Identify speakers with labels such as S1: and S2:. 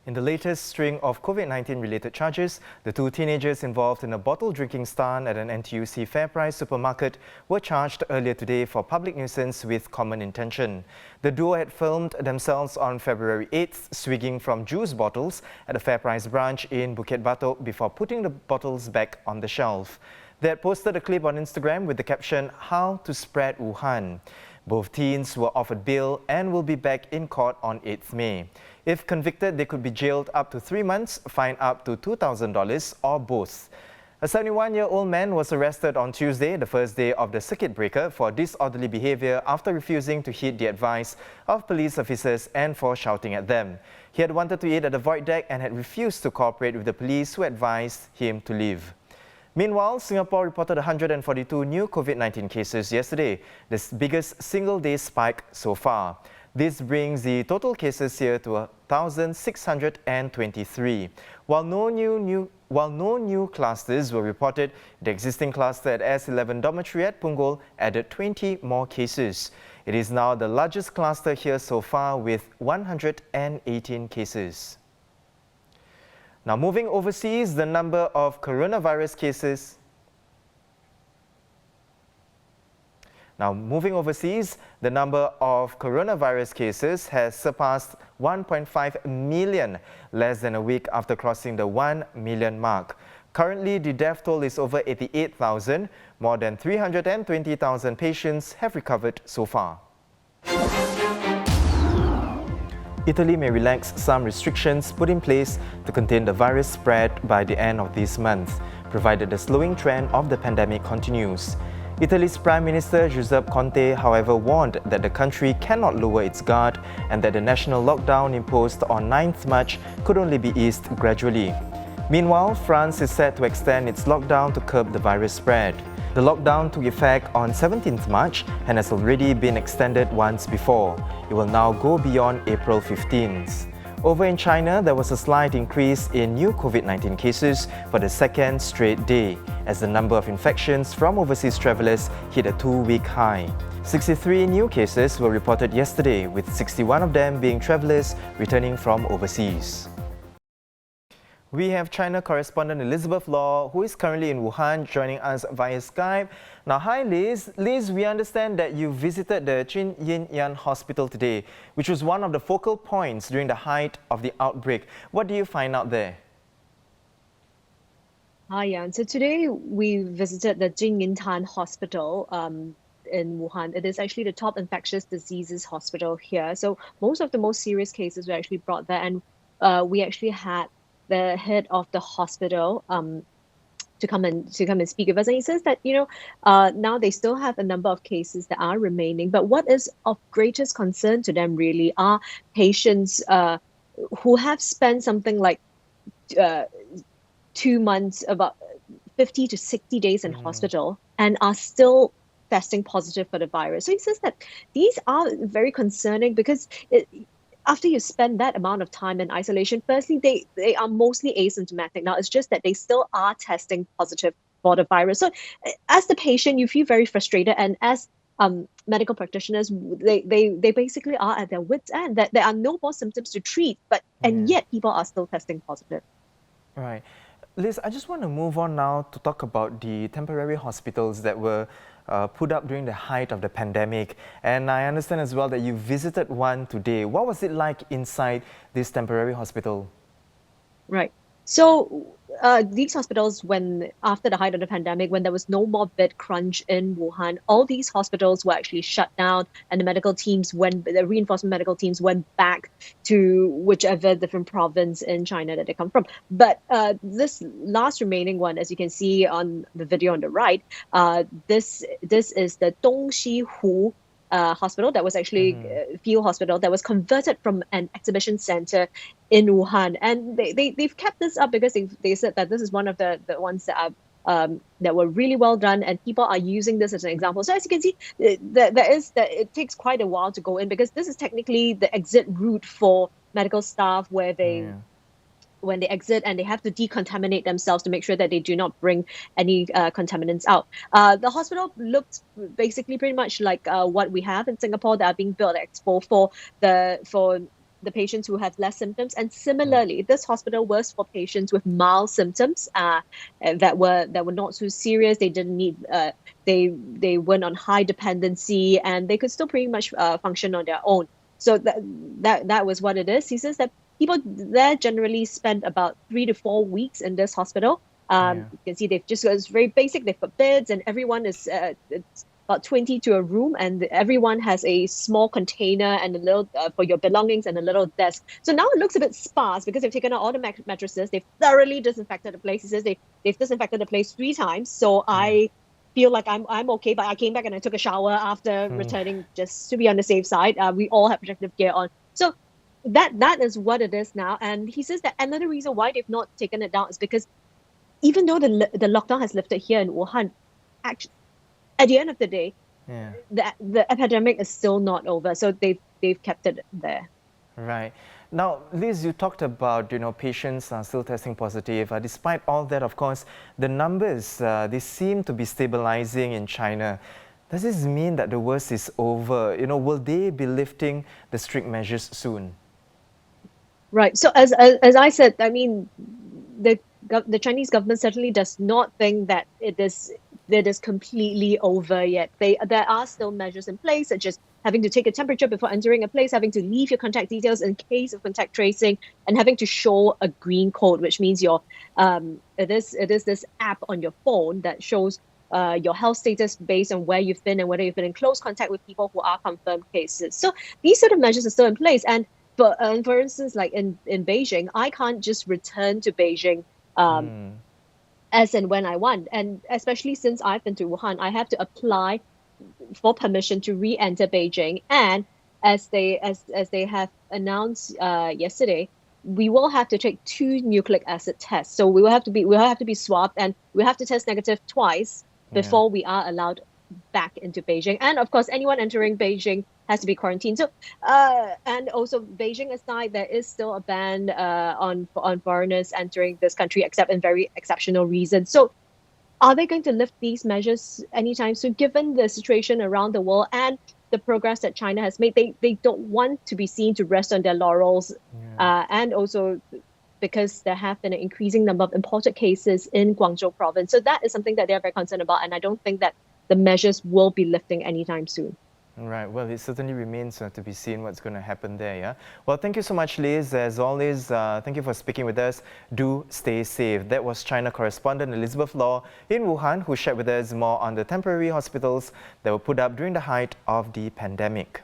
S1: In the latest string of COVID-19 related charges, the two teenagers involved in a bottle drinking stunt at an NTUC FairPrice supermarket were charged earlier today for public nuisance with common intention. The duo had filmed themselves on February 8th swigging from juice bottles at a FairPrice branch in Bukit Batok before putting the bottles back on the shelf. They had posted a clip on Instagram with the caption, "How to spread Wuhan." Both teens were offered bail and will be back in court on 8th May. If convicted, they could be jailed up to 3 months, fined up to $2,000 or both. A 71-year-old man was arrested on Tuesday, the first day of the circuit breaker, for disorderly behavior after refusing to heed the advice of police officers and for shouting at them. He had wanted to eat at the void deck and had refused to cooperate with the police, who advised him to leave. Meanwhile, Singapore reported 142 new COVID-19 cases yesterday, the biggest single-day spike so far. This brings the total cases here to 1,623. While no new clusters were reported, the existing cluster at S11 dormitory at Punggol added 20 more cases. It is now the largest cluster here so far with 118 cases. Now, moving overseas, the number of coronavirus cases has surpassed 1.5 million less than a week after crossing the 1 million mark. Currently, the death toll is over 88,000. More than 320,000 patients have recovered so far. Italy may relax some restrictions put in place to contain the virus spread by the end of this month, provided the slowing trend of the pandemic continues. Italy's Prime Minister Giuseppe Conte, however, warned that the country cannot lower its guard and that the national lockdown imposed on 9th March could only be eased gradually. Meanwhile, France is set to extend its lockdown to curb the virus spread. The lockdown took effect on 17th March and has already been extended once before. It will now go beyond April 15th. Over in China, there was a slight increase in new COVID-19 cases for the second straight day, as the number of infections from overseas travellers hit a 2-week high. 63 new cases were reported yesterday, with 61 of them being travellers returning from overseas. We have China correspondent Elizabeth Law, who is currently in Wuhan, joining us via Skype. Now, hi Liz. Liz, we understand that you visited the Qin Yin Yan Hospital today, which was one of the focal points during the height of the outbreak. What do you find out there?
S2: Hi, Yan. So today we visited the Qin Yin Yan Hospital in Wuhan. It is actually the top infectious diseases hospital here. So most of the most serious cases were actually brought there, and we actually had the head of the hospital to come and speak with us, and he says that now they still have a number of cases that are remaining, but what is of greatest concern to them really are patients who have spent something like 2 months, about 50 to 60 days in hospital, and are still testing positive for the virus. So he says that these are very concerning because after you spend that amount of time in isolation, firstly, they are mostly asymptomatic. Now, it's just that they still are testing positive for the virus. So as the patient, you feel very frustrated. And as medical practitioners, they basically are at their wits' end, that there are no more symptoms to treat, and yet people are still testing positive.
S1: Right. Liz, I just want to move on now to talk about the temporary hospitals that were put up during the height of the pandemic. And I understand as well that you visited one today. What was it like inside this temporary hospital?
S2: Right. So these hospitals, after the height of the pandemic, when there was no more bed crunch in Wuhan, all these hospitals were actually shut down, and the reinforcement medical teams went back to whichever different province in China that they come from. But this last remaining one, as you can see on the video on the right, this is the Dongxihu hospital that was actually a field hospital that was converted from an exhibition center in Wuhan, and they've kept this up because they said that this is one of the ones that are that were really well done, and people are using this as an example. So as you can see, it takes quite a while to go in, because this is technically the exit route for medical staff, where when they exit, and they have to decontaminate themselves to make sure that they do not bring any contaminants out. The hospital looks basically pretty much like what we have in Singapore that are being built at Expo for the patients who have less symptoms. And similarly, this hospital was for patients with mild symptoms that were not so serious. They didn't need they weren't on high dependency, and they could still pretty much function on their own. So that was what it is. He says that people there generally spend about 3 to 4 weeks in this hospital. You can see they've just got, it's very basic. They've got beds, and everyone is it's about 20 to a room, and everyone has a small container and a little for your belongings and a little desk. So now it looks a bit sparse because they've taken out all the mattresses. They've thoroughly disinfected the place. He says they've disinfected the place 3 times. So I feel like I'm okay, but I came back and I took a shower after returning just to be on the safe side. We all have protective gear on. So that is what it is now. And he says that another reason why they've not taken it down is because even though the lockdown has lifted here in Wuhan, actually, at the end of the day, the epidemic is still not over. So they've kept it there.
S1: Right. Now, Liz, you talked about, patients are still testing positive. Despite all that, of course, the numbers, they seem to be stabilizing in China. Does this mean that the worst is over? Will they be lifting the strict measures soon?
S2: Right. So as I said, I mean, the Chinese government certainly does not think that it is completely over yet. There are still measures in place, such as having to take a temperature before entering a place, having to leave your contact details in case of contact tracing, and having to show a green code, which means it is this app on your phone that shows your health status based on where you've been and whether you've been in close contact with people who are confirmed cases. So these sort of measures are still in place. And for instance, like in Beijing, I can't just return to Beijing as and when I want. And especially since I've been to Wuhan, I have to apply for permission to re-enter Beijing. And as they have announced yesterday, we will have to take 2 nucleic acid tests. So we will have to be swabbed, and we have to test negative twice before we are allowed back into Beijing. And of course, anyone entering Beijing has to be quarantined. So, and also Beijing aside, there is still a ban on foreigners entering this country, except in very exceptional reasons. So, are they going to lift these measures anytime soon? Given the situation around the world and the progress that China has made, they don't want to be seen to rest on their laurels, and also because there have been an increasing number of imported cases in Guangzhou province. So that is something that they're very concerned about, and I don't think that the measures will be lifting anytime soon.
S1: Right. Well, it certainly remains to be seen what's going to happen there, yeah? Well, thank you so much, Liz. As always, thank you for speaking with us. Do stay safe. That was China correspondent Elizabeth Law in Wuhan, who shared with us more on the temporary hospitals that were put up during the height of the pandemic.